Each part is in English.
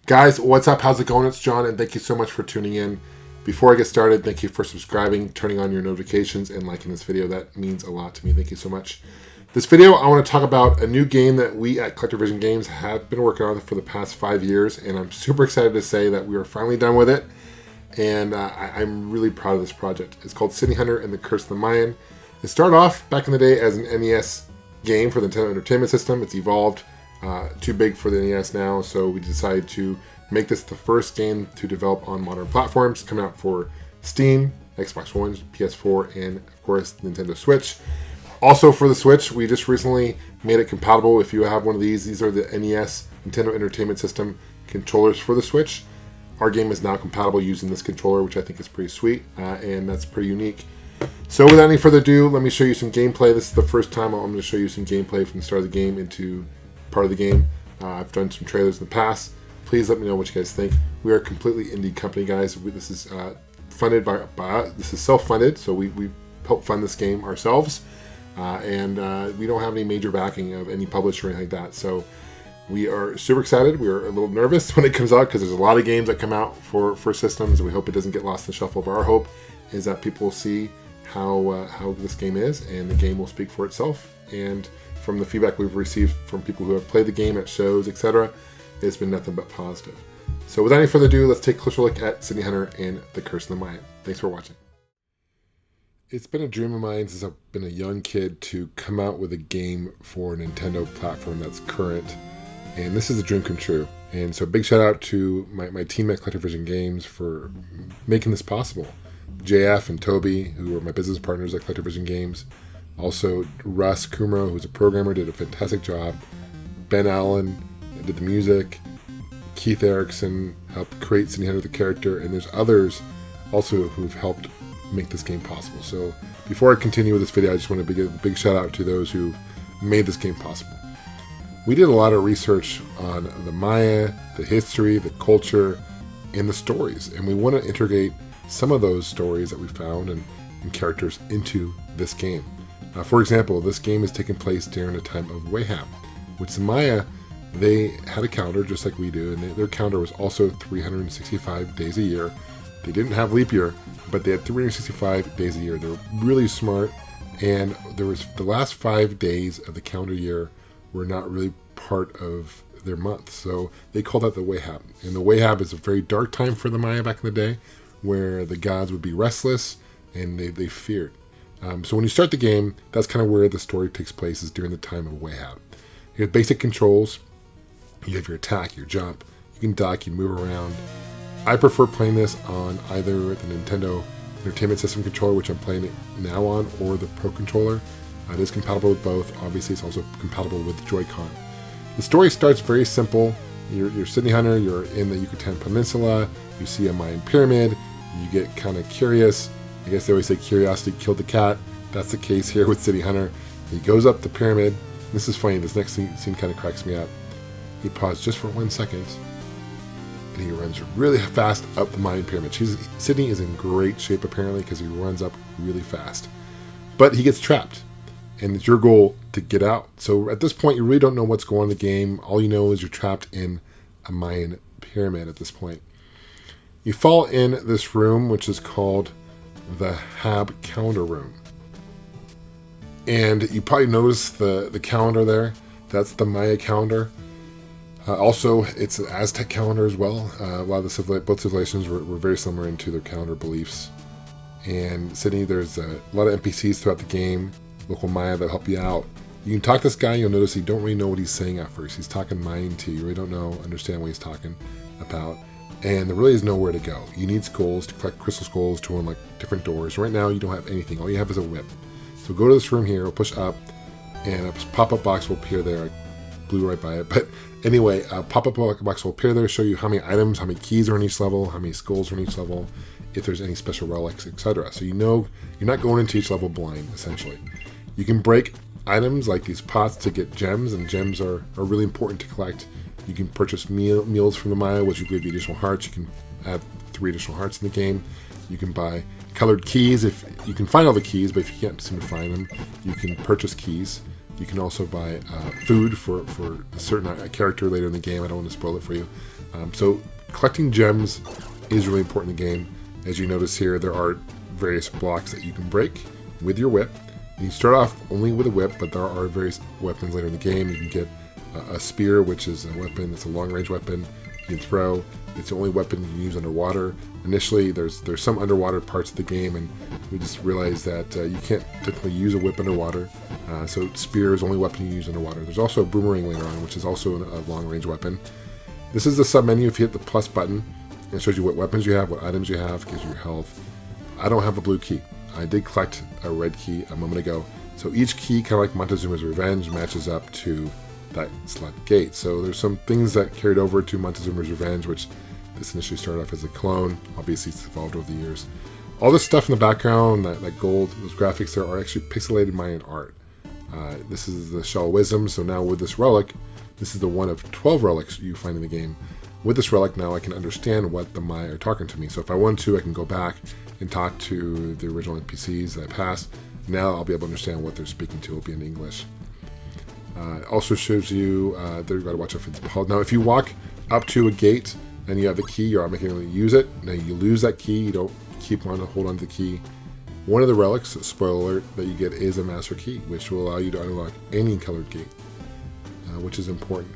Guys, what's up? How's it going? It's John, and thank you so much for tuning in. Before I get started, thank you for subscribing, turning on your notifications, and liking this video. That means a lot to me. Thank you so much. This video, I want to talk about a new game that we at Collector Vision Games have been working on for the past 5 years, and I'm super excited to say that we are finally done with it, and I'm really proud of this project. It's called City Hunter and the Curse of the Mayan. It started off back in the day as an NES game for the Nintendo Entertainment System. It's evolved. Too big for the NES now, so we decided to make this the first game to develop on modern platforms, coming out for Steam, Xbox One, PS4, and of course Nintendo Switch. Also for the Switch, we just recently made it compatible. If you have one of these are the NES, Nintendo Entertainment System controllers for the Switch. Our game is now compatible using this controller, which I think is pretty sweet, and that's pretty unique. So without any further ado, let me show you some gameplay. This is the first time I'm going to show you some gameplay from the start of the game into part of the game. I've done some trailers in the past. Please let me know what you guys think. We are a completely indie company, guys. This is funded by this is self-funded, so we help fund this game ourselves, and we don't have any major backing of any publisher or anything like that. So we are super excited. We are a little nervous when it comes out because there's a lot of games that come out for systems, and we hope it doesn't get lost in the shuffle. But our hope is that people will see how this game is, and the game will speak for itself. And from the feedback we've received from people who have played the game at shows, etc., it's been nothing but positive. So without any further ado, let's take a closer look at City Hunter and the Curse of the Mayan. Thanks for watching. It's been a dream of mine since I've been a young kid to come out with a game for a Nintendo platform that's current, and this is a dream come true. And so big shout out to my team at Collector Vision Games for making this possible. JF and Toby, who are my business partners at Collector Vision Games. Also, Russ Kumro, who's a programmer, did a fantastic job. Ben Allen did the music. Keith Erickson helped create City Hunter the character, and there's others also who've helped make this game possible. So before I continue with this video, I just want to give a big shout out to those who made this game possible. We did a lot of research on the Maya, the history, the culture, and the stories, and we want to integrate some of those stories that we found and characters into this game. For example, this game is taking place during a time of Wahab, which the Maya, they had a calendar just like we do, and their calendar was also 365 days a year. They didn't have leap year, but they had 365 days a year. They were really smart, and there was the last 5 days of the calendar year were not really part of their month, so they called that the Wahab. And the Wahab is a very dark time for the Maya back in the day, where the gods would be restless and they feared. So when you start the game, that's kind of where the story takes place, is during the time of Wahab. You have basic controls. You have your attack, your jump. You can duck, you move around. I prefer playing this on either the Nintendo Entertainment System controller, which I'm playing it now on, or the Pro Controller. It is compatible with both. Obviously, it's also compatible with the Joy-Con. The story starts very simple. You're City Hunter. You're in the Yucatan Peninsula. You see a Mayan pyramid. You get kind of curious. I guess they always say curiosity killed the cat. That's the case here with City Hunter. He goes up the pyramid. This is funny. This next scene kind of cracks me up. He paused just for 1 second, and he runs really fast up the Mayan pyramid. Sydney is in great shape, apparently, because he runs up really fast. But he gets trapped, and it's your goal to get out. So at this point, you really don't know what's going on in the game. All you know is you're trapped in a Mayan pyramid at this point. You fall in this room, which is called the Hab calendar room, and you probably notice the calendar there. That's the Maya calendar. Also, it's an Aztec calendar as well. A lot of both civilizations were very similar into their calendar beliefs. And Sydney, there's a lot of NPCs throughout the game, local Maya, that help you out. You can talk to this guy. You'll notice you don't really know what he's saying at first. He's talking Mayan to you. You really don't understand what he's talking about. And there really is nowhere to go. You need skulls to collect crystal skulls to unlock different doors. Right now, you don't have anything. All you have is a whip. So go to this room here, push up, and a pop-up box will appear there. I blew right by it. But anyway, a pop-up box will appear there, show you how many items, how many keys are in each level, how many skulls are in each level, if there's any special relics, etc. So you know you're not going into each level blind, essentially. You can break items like these pots to get gems, and gems are really important to collect. You can purchase meals from the Maya, which will give you additional hearts. You can add 3 additional hearts in the game. You can buy colored keys if you can find all the keys, but if you can't seem to find them, you can purchase keys. You can also buy food for a certain character later in the game. I don't want to spoil it for you. So collecting gems is really important in the game. As you notice here, there are various blocks that you can break with your whip. And you start off only with a whip, but there are various weapons later in the game. You can get a spear, which is a weapon. It's a long-range weapon you can throw. It's the only weapon you can use underwater. Initially, there's some underwater parts of the game, and we just realized that you can't typically use a whip underwater. So spear is the only weapon you use underwater. There's also a boomerang later on, which is also a long-range weapon. This is the sub-menu. If you hit the plus button, it shows you what weapons you have, what items you have, gives you your health. I don't have a blue key. I did collect a red key a moment ago. So each key, kind of like Montezuma's Revenge, matches up to that select gate. So there's some things that carried over to Montezuma's Revenge, which this initially started off as a clone. Obviously, it's evolved over the years. All this stuff in the background, that gold, those graphics there are actually pixelated Mayan art. This is the Shell of Wisdom. So now with this relic, this is the one of 12 relics you find in the game. With this relic now I can understand what the Maya are talking to me. So if I want to, I can go back and talk to the original NPCs that I passed. Now I'll be able to understand what they're speaking to. It'll be in English. It also shows you, there you've got to watch out for the pulse. Now if you walk up to a gate and you have the key, you're automatically going to use it. Now you lose that key, you don't keep on to hold on to the key. One of the relics, spoiler alert, that you get is a master key, which will allow you to unlock any colored gate, which is important.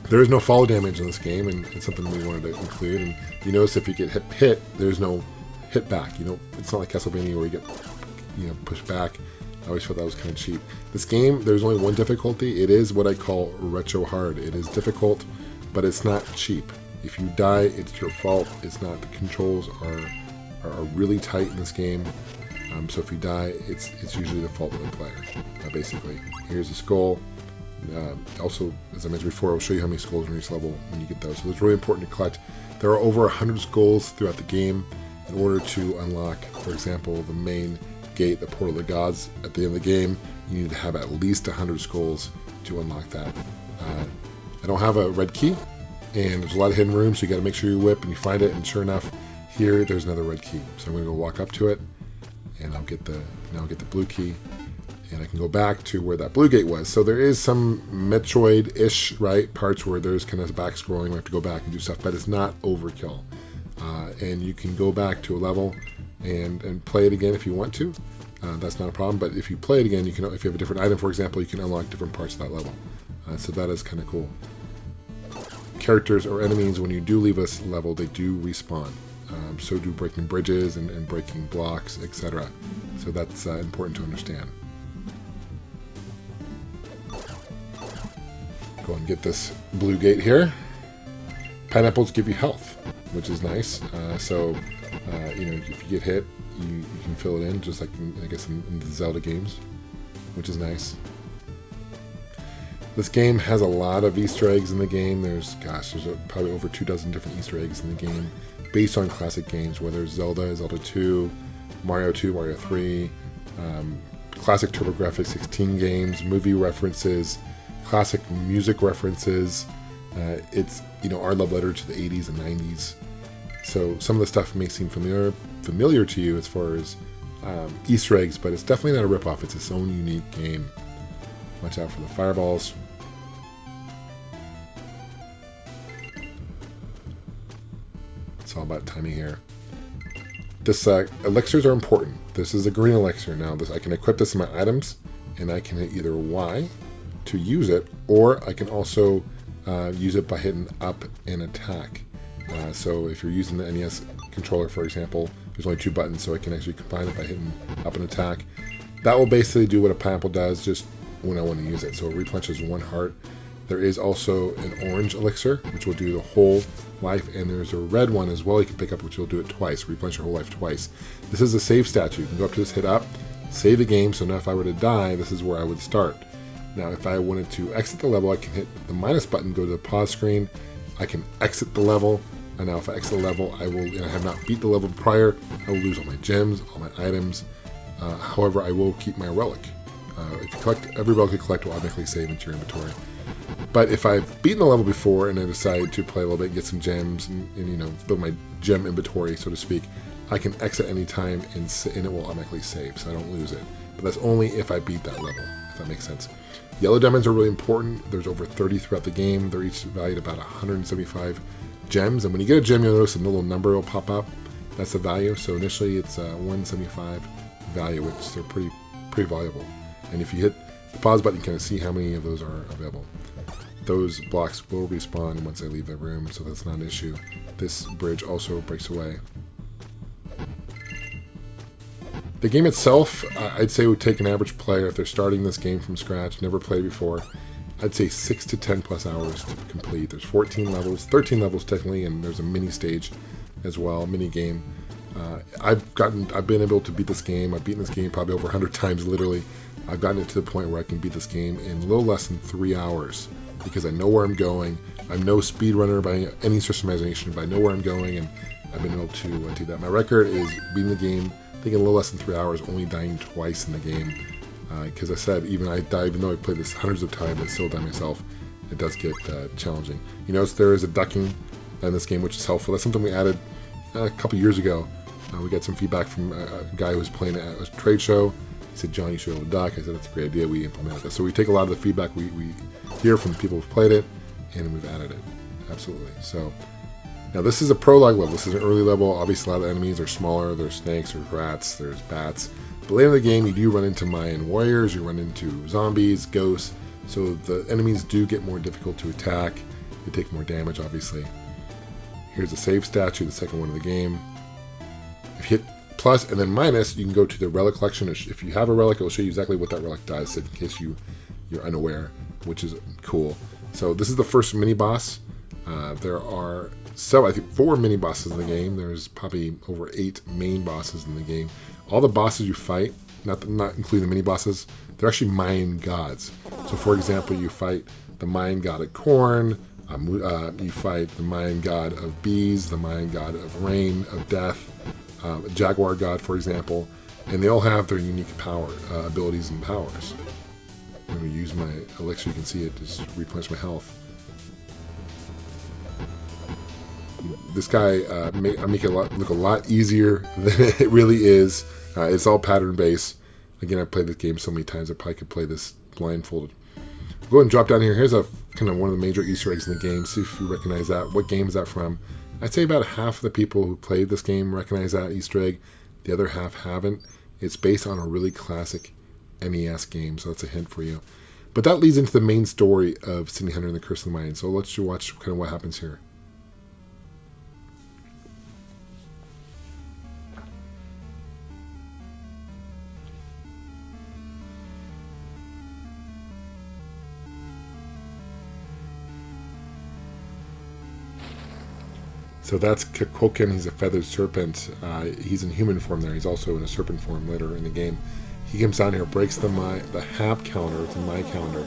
There is no fall damage in this game, and it's something we wanted to include. And you notice if you get hit, there's no hit back. You know, it's not like Castlevania where you get, pushed back. I always felt that was kind of cheap. This game, there's only one difficulty. It is what I call retro hard. It is difficult, but it's not cheap. If you die, it's your fault. It's not. The controls are really tight in this game. So if you die, it's usually the fault of the player. Basically, here's a skull. Also, as I mentioned before, I'll show you how many skulls in each level when you get those. So it's really important to collect. There are over 100 skulls throughout the game in order to unlock, for example, the main gate, the Portal of the Gods. At the end of the game, you need to have at least 100 skulls to unlock that. I don't have a red key, and there's a lot of hidden rooms, so you got to make sure you whip and you find it. And sure enough, here there's another red key. So I'm going to go walk up to it, and I'll get the blue key. And I can go back to where that blue gate was. So there is some Metroid-ish, right, parts where there's kind of back scrolling. We have to go back and do stuff, but it's not overkill. And you can go back to a level and play it again if you want to. That's not a problem. But if you play it again, you can. If you have a different item, for example, you can unlock different parts of that level. So that is kind of cool. Characters or enemies, when you do leave a level, they do respawn. So do breaking bridges and breaking blocks, etc. So that's important to understand. Go and get this blue gate here. Pineapples give you health, which is nice. If you get hit, you can fill it in, just like in the Zelda games, which is nice. This game has a lot of Easter eggs in the game. There's probably over 24 different Easter eggs in the game, based on classic games, whether it's Zelda, Zelda 2, Mario 2, Mario 3, classic TurboGrafx 16 games, movie references, classic music references. It's our love letter to the 80s and 90s. So some of the stuff may seem familiar to you as far as Easter eggs, but it's definitely not a ripoff. It's its own unique game. Watch out for the fireballs. It's all about timing here. This elixirs are important. This is a green elixir. Now I can equip this in my items, and I can hit either Y to use it, or I can also use it by hitting up and attack. So if you're using the NES controller, for example, there's only 2 buttons, so I can actually combine it by hitting up and attack. That will basically do what a pineapple does, just when I want to use it. So it replenishes 1 heart. There is also an orange elixir, which will do the whole life, and there's a red one as well you can pick up, which will do it twice, replenish your whole life twice. This is a save statue. You can go up to this, hit up, save the game, so now if I were to die, this is where I would start. Now if I wanted to exit the level, I can hit the minus button, go to the pause screen, I can exit the level, and now if I exit the level, I have not beat the level prior, I will lose all my gems, all my items. However, I will keep my relic. If you collect, every relic you collect will automatically save into your inventory. But if I've beaten the level before and I decide to play a little bit, get some gems, and build my gem inventory, so to speak, I can exit any time and it will automatically save, so I don't lose it. But that's only if I beat that level, if that makes sense. Yellow diamonds are really important. There's over 30 throughout the game. They're each valued about 175 gems, and when you get a gem, you'll notice a little number will pop up. That's the value. So initially it's 175 value, which they're pretty valuable. And if you hit the pause button, you can see how many of those are available. Those blocks will respawn once I leave the room, so that's not an issue. This bridge also breaks away. The game itself, I'd say would take an average player, if they're starting this game from scratch, never played before, I'd say 6 to 10 plus hours to complete. There's 14 levels, 13 levels technically, and there's a mini stage as well, mini game. I've been able to beat this game. I've beaten this game probably over 100 times, literally. I've gotten it to the point where I can beat this game in a little less than 3 hours because I know where I'm going. I'm no speedrunner by any stretch of imagination, but I know where I'm going, and I've been able to do that. My record is beating the game, I think in a little less than 3 hours, only dying twice in the game. Because I said, even though I played this hundreds of times, I still die myself. It does get challenging. You notice there is a ducking in this game, which is helpful. That's something we added a couple years ago. We got some feedback from a guy who was playing at a trade show. He said, John, you should be able to duck. I said, that's a great idea. We implemented that. So we take a lot of the feedback we hear from the people who've played it, and we've added it. Absolutely. So now this is a prologue level. This is an early level. Obviously, a lot of the enemies are smaller. There's snakes, there's rats, there's bats. But later in the game, you do run into Mayan warriors. You run into zombies, ghosts. So the enemies do get more difficult to attack. They take more damage, obviously. Here's a save statue, the second one of the game. If you hit plus and then minus, you can go to the relic collection. If you have a relic, it will show you exactly what that relic does, in case you're unaware, which is cool. So this is the first mini boss. There are I think 4 mini bosses in the game. There's probably over 8 main bosses in the game. All the bosses you fight, not including the mini bosses, they're actually Mayan gods. So for example, you fight the Mayan god of corn, you fight the Mayan god of bees, the Mayan god of rain, of death, a jaguar god, for example, and they all have their unique power, abilities and powers. When we use my elixir, you can see it just replenish my health. This guy, I make it look a lot easier than it really is. It's all pattern based. Again, I've played this game so many times, I probably could play this blindfolded. Go ahead and drop down here. Here's a kind of one of the major Easter eggs in the game. See if you recognize that. What game is that from? I'd say about half of the people who played this game recognize that Easter egg. The other half haven't. It's based on a really classic NES game, so that's a hint for you. But that leads into the main story of City Hunter and the Curse of the Mayan. So let's watch kind of what happens here. So that's Kakoken. He's a feathered serpent. He's in human form there. He's also in a serpent form later in the game. He comes down here, breaks the Hab calendar, the Mai calendar,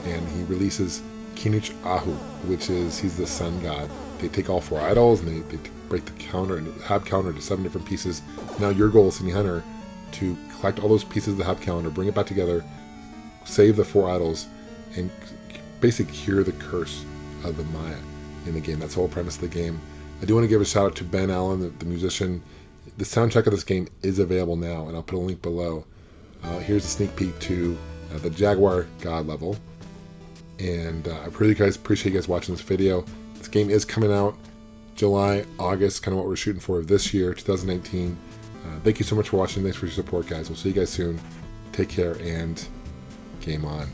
and he releases Kinuch Ahu, which is, he's the sun god. They take all 4 idols and they break the calendar, and the Hab calendar into 7 different pieces. Now your goal, City Hunter, to collect all those pieces of the Hab calendar, bring it back together, save the 4 idols, and basically cure the curse of the Maya in the game. That's the whole premise of the game. I do want to give a shout out to Ben Allen, the musician. The soundtrack of this game is available now, and I'll put a link below. Here's a sneak peek to the Jaguar God level. And I really appreciate you guys watching this video. This game is coming out July, August, kind of what we're shooting for this year, 2019. Thank you so much for watching. Thanks for your support, guys. We'll see you guys soon. Take care, and game on.